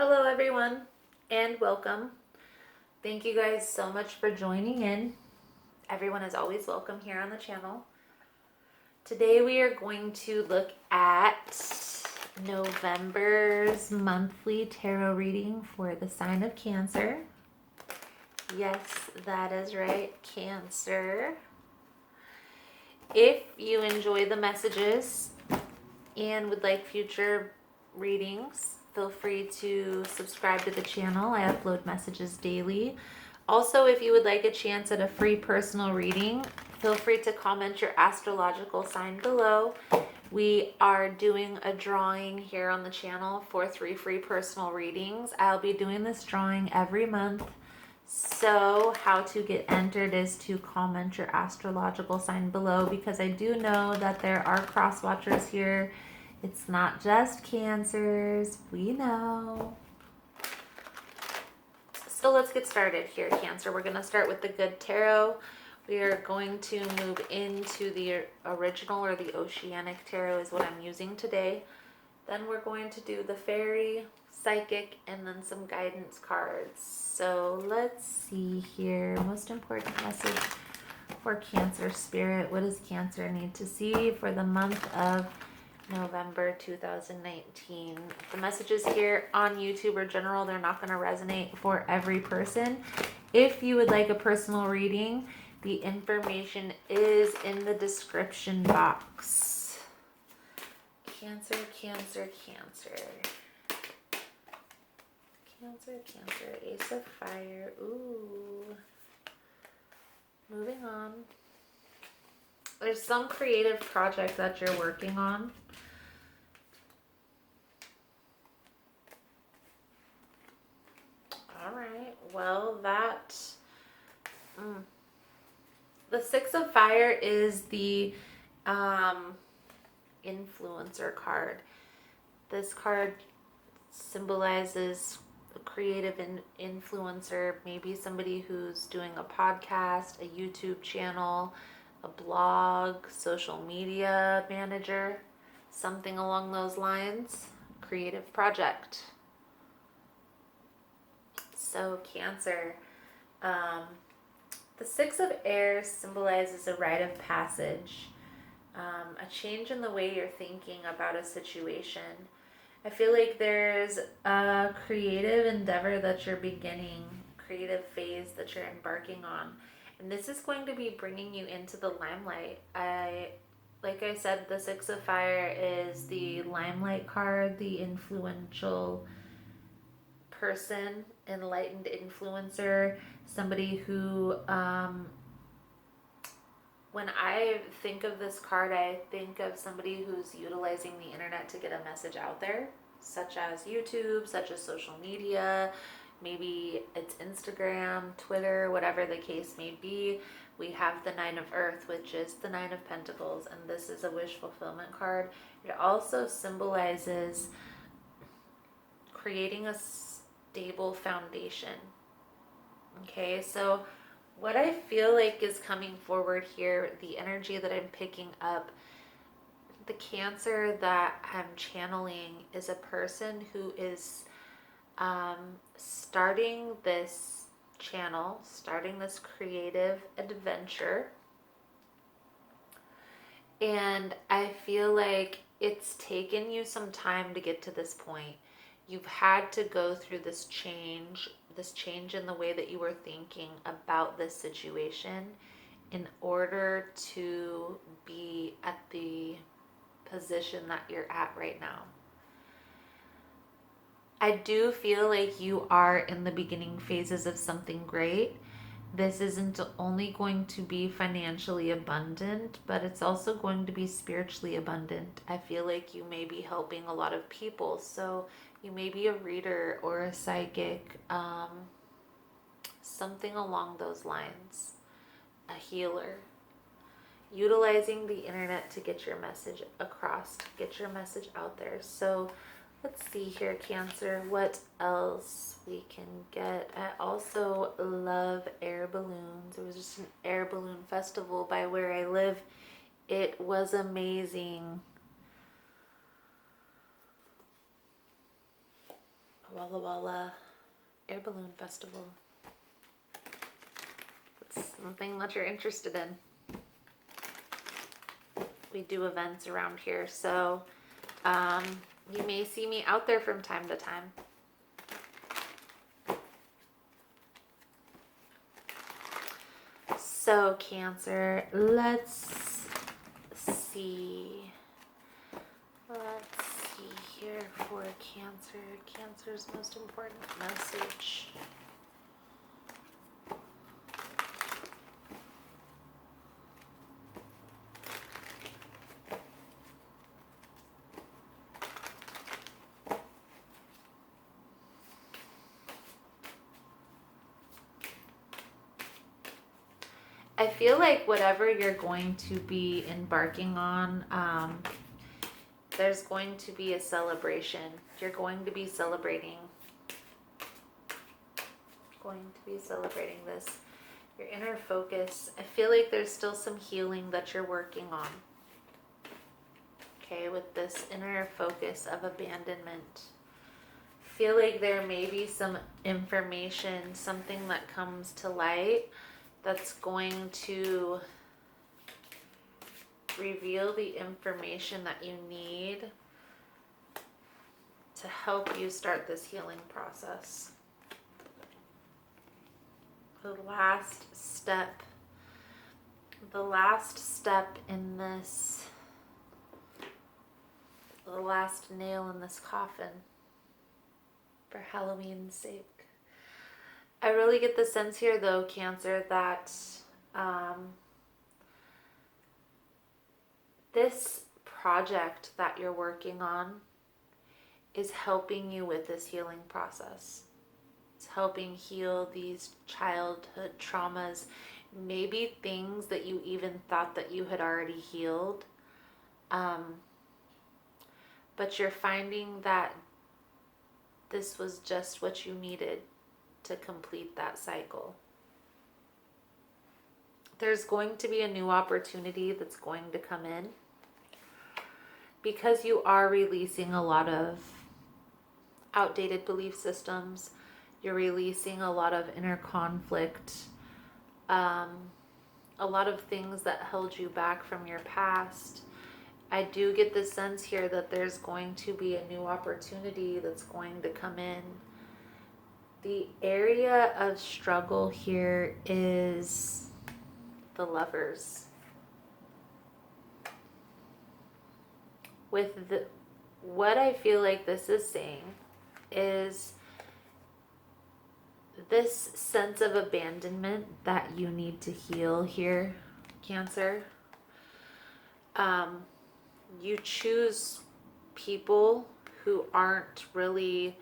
Hello, everyone, and welcome. Thank you guys so much for joining in. Everyone is always welcome here on the channel. Today, we are going to look at November's monthly tarot reading for the sign of Cancer. Yes, that is right, Cancer. If you enjoy the messages and would like future readings, feel free to subscribe to the channel. I upload messages daily. Also, if you would like a chance at a free personal reading, feel free to comment your astrological sign below. We are doing a drawing here on the channel for 3 free personal readings. I'll be doing this drawing every month. So how to get entered is to comment your astrological sign below, because I do know that there are cross watchers here. It's not just Cancers, we know. So let's get started here, Cancer. We're going to start with the good tarot. We are going to move into the original, or the oceanic tarot is what I'm using today. Then we're going to do the fairy, psychic, and then some guidance cards. So let's see here. Most important message for Cancer spirit. What does Cancer need to see for the month of November 2019? The messages here on YouTube are general. They're not going to resonate for every person. If you would like a personal reading, the information is in the description box. Cancer, Cancer, Cancer. Cancer, Cancer, Ace of Fire. Ooh. Moving on. There's some creative project that you're working on. All right. Well, the Six of Fire is the influencer card. This card symbolizes a creative influencer, maybe somebody who's doing a podcast, a YouTube channel, a blog, social media manager, something along those lines. Creative project. So Cancer, the Six of Air symbolizes a rite of passage, a change in the way you're thinking about a situation. I feel like there's a creative endeavor that you're beginning, creative phase that you're embarking on. And this is going to be bringing you into the limelight. Like I said, the Six of Fire is the limelight card, the influential person, enlightened influencer, somebody who, when I think of this card, I think of somebody who's utilizing the internet to get a message out there, such as YouTube, such as social media. Maybe it's Instagram, Twitter, whatever the case may be. We have the Nine of Earth, which is the Nine of Pentacles, and this is a wish fulfillment card. It also symbolizes creating a stable foundation. Okay, so what I feel like is coming forward here, the energy that I'm picking up, the Cancer that I'm channeling is a person who is starting this channel, starting this creative adventure. And I feel like it's taken you some time to get to this point. You've had to go through this change in the way that you were thinking about this situation in order to be at the position that you're at right now. I do feel like you are in the beginning phases of something great. This isn't only going to be financially abundant, but it's also going to be spiritually abundant. I feel like you may be helping a lot of people. So you may be a reader or a psychic, something along those lines, a healer, utilizing the internet to get your message across, get your message out there. So let's see here, Cancer, what else we can get. I also love air balloons. There was just an air balloon festival by where I live. It was amazing. Walla Walla Air Balloon Festival. It's something that you're interested in. We do events around here, so you may see me out there from time to time. So Cancer, let's see. Let's see here for Cancer. Cancer's most important message. I feel like whatever you're going to be embarking on, there's going to be a celebration. You're going to be celebrating. This. Your inner focus. I feel like there's still some healing that you're working on. Okay, with this inner focus of abandonment. I feel like there may be some information, something that comes to light that's going to reveal the information that you need to help you start this healing process. The last step in this, the last nail in this coffin for Halloween's sake. I really get the sense here, though, Cancer, that this project that you're working on is helping you with this healing process. It's helping heal these childhood traumas, maybe things that you even thought that you had already healed. But you're finding that this was just what you needed to complete that cycle. There's going to be a new opportunity that's going to come in because you are releasing a lot of outdated belief systems. You're releasing a lot of inner conflict, a lot of things that held you back from your past. I do get the sense here that there's going to be a new opportunity that's going to come in. The area of struggle here is the Lovers. What I feel like this is saying is this sense of abandonment that you need to heal here, Cancer. You choose people who aren't really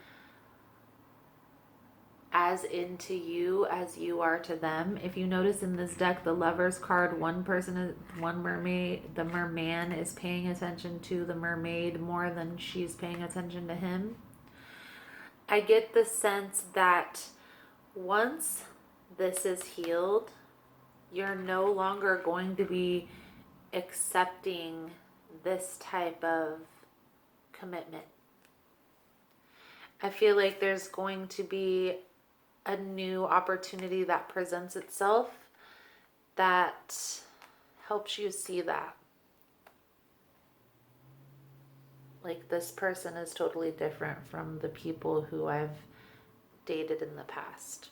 as into you as you are to them. If you notice in this deck, the Lovers card, one mermaid, the merman is paying attention to the mermaid more than she's paying attention to him. I get the sense that once this is healed, you're no longer going to be accepting this type of commitment. I feel like there's going to be a new opportunity that presents itself that helps you see that. Like, this person is totally different from the people who I've dated in the past.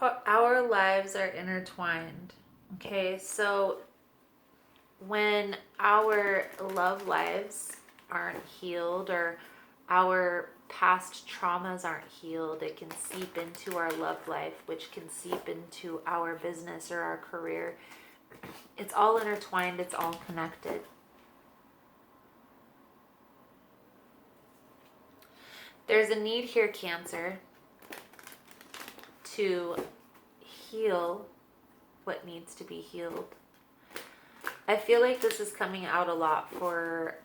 Our lives are intertwined. Okay, so when our love lives aren't healed or our past traumas aren't healed, it can seep into our love life, which can seep into our business or our career. It's all intertwined, it's all connected. There's a need here, Cancer, to heal what needs to be healed. I feel like this is coming out a lot for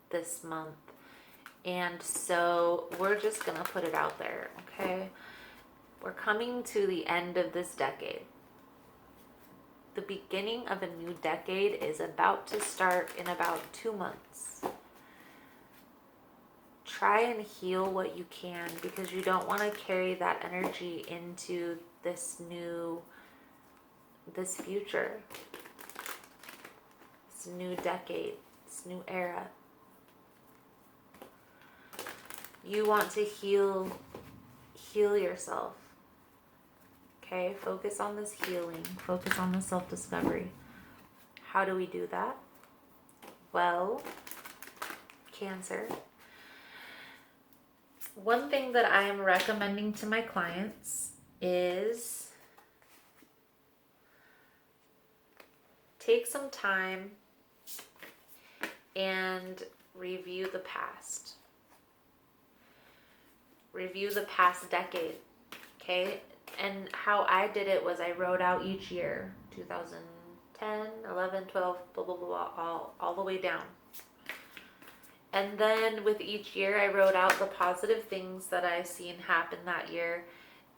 this month. And so we're just going to put it out there, okay? We're coming to the end of this decade. The beginning of a new decade is about to start in about 2 months. Try and heal what you can, because you don't want to carry that energy into this future, this new decade, this new era. You want to heal yourself. Okay, focus on this healing, focus on the self-discovery. How do we do that? Well, Cancer, one thing that I am recommending to my clients is take some time and review the past. Review the past decade, okay? And how I did it was I wrote out each year, 2010, 11, 12, blah, blah, blah, blah, all the way down. And then with each year, I wrote out the positive things that I seen happen that year,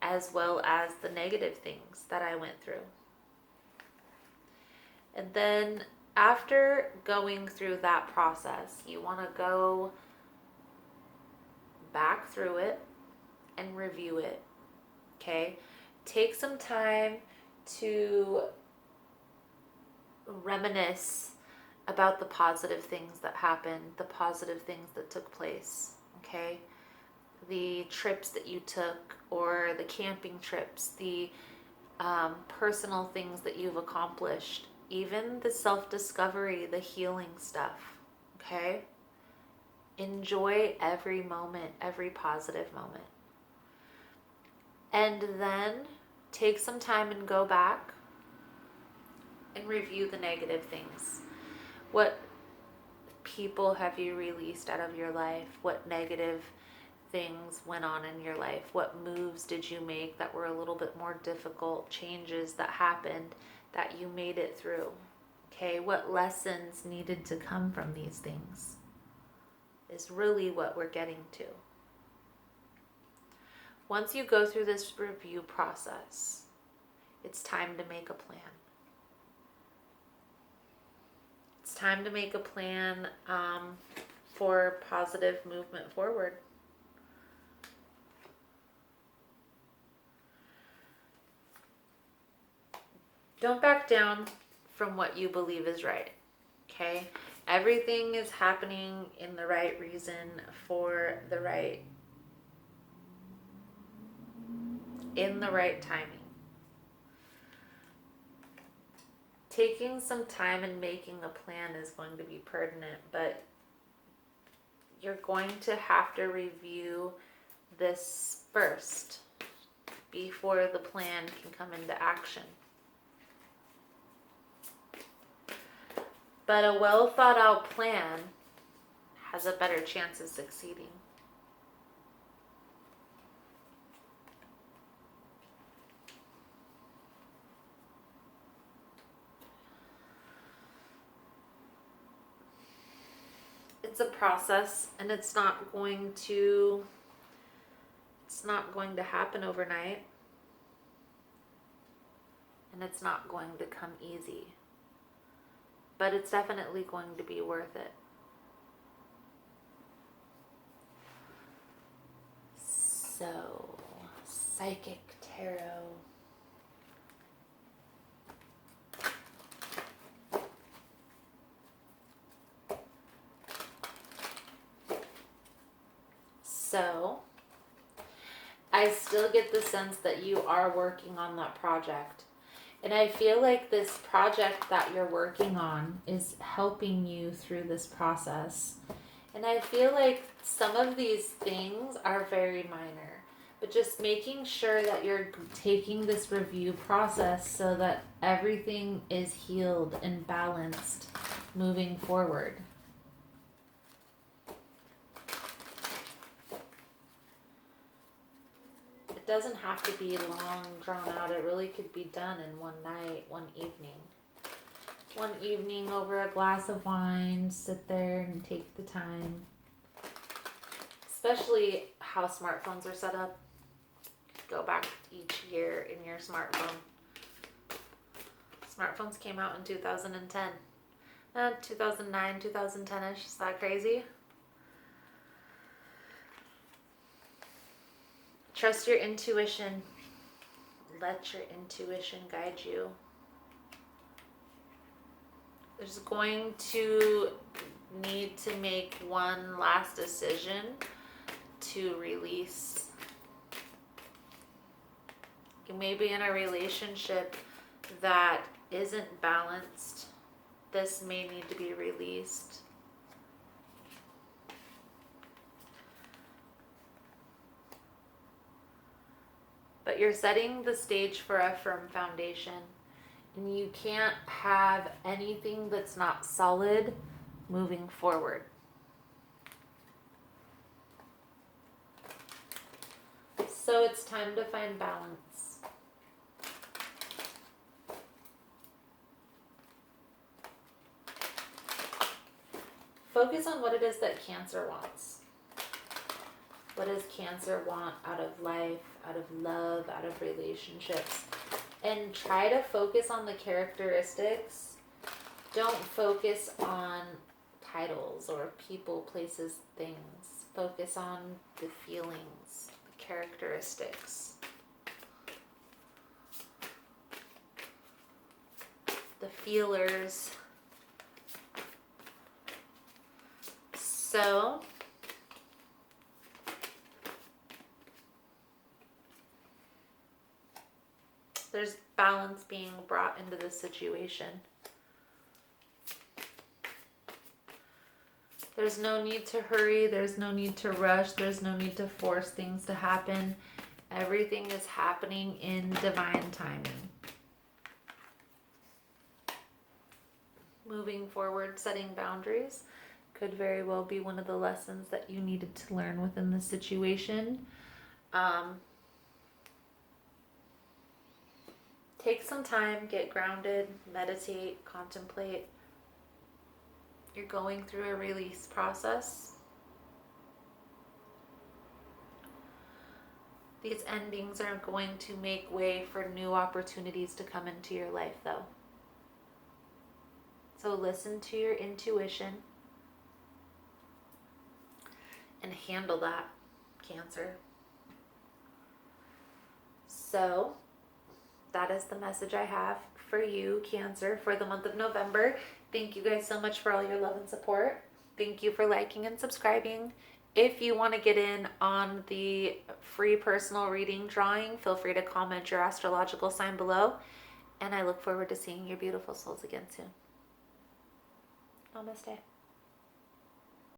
as well as the negative things that I went through. And then after going through that process, you want to go back through it and review it. Okay? Take some time to reminisce about the positive things that happened, the positive things that took place. Okay? The trips that you took, or the camping trips, the personal things that you've accomplished, even the self-discovery, the healing stuff. Okay? Enjoy every moment, every positive moment. And then take some time and go back and review the negative things. What people have you released out of your life? What negative things went on in your life? What moves did you make that were a little bit more difficult? Changes that happened that you made it through? Okay, what lessons needed to come from these things is really what we're getting to. Once you go through this review process, it's time to make a plan. It's time to make a plan for positive movement forward. Don't back down from what you believe is right, okay? Everything is happening in the right reason, in the right timing. Taking some time and making a plan is going to be pertinent, but you're going to have to review this first before the plan can come into action. But a well thought out plan has a better chance of succeeding. It's a process, and it's not going to happen overnight, and it's not going to come easy, but it's definitely going to be worth it. So, Psychic Tarot. So, I still get the sense that you are working on that project. And I feel like this project that you're working on is helping you through this process. And I feel like some of these things are very minor, but just making sure that you're taking this review process so that everything is healed and balanced moving forward. It doesn't have to be long, drawn out. It really could be done in one night, one evening. One evening over a glass of wine, sit there and take the time. Especially how smartphones are set up. go back each year in your smartphone. Smartphones came out in 2010. 2009, 2010-ish. Is that crazy? Trust your intuition. Let your intuition guide you. There's going to need to make one last decision to release. You may be in a relationship that isn't balanced. This may need to be released. But you're setting the stage for a firm foundation. And you can't have anything that's not solid moving forward. So it's time to find balance. Focus on what it is that Cancer wants. What does Cancer want out of life, out of love, out of relationships? And try to focus on the characteristics. Don't focus on titles or people, places, things. Focus on the feelings, the characteristics. The feelers. So, there's balance being brought into the situation. There's no need to hurry. There's no need to rush. There's no need to force things to happen. Everything is happening in divine timing. Moving forward, setting boundaries could very well be one of the lessons that you needed to learn within the situation. Take some time, get grounded, meditate, contemplate. You're going through a release process. These endings are going to make way for new opportunities to come into your life, though. So listen to your intuition and handle that, Cancer. So that is the message I have for you, Cancer, for the month of November. Thank you guys so much for all your love and support. Thank you for liking and subscribing. If you want to get in on the free personal reading drawing, feel free to comment your astrological sign below. And I look forward to seeing your beautiful souls again soon. Namaste.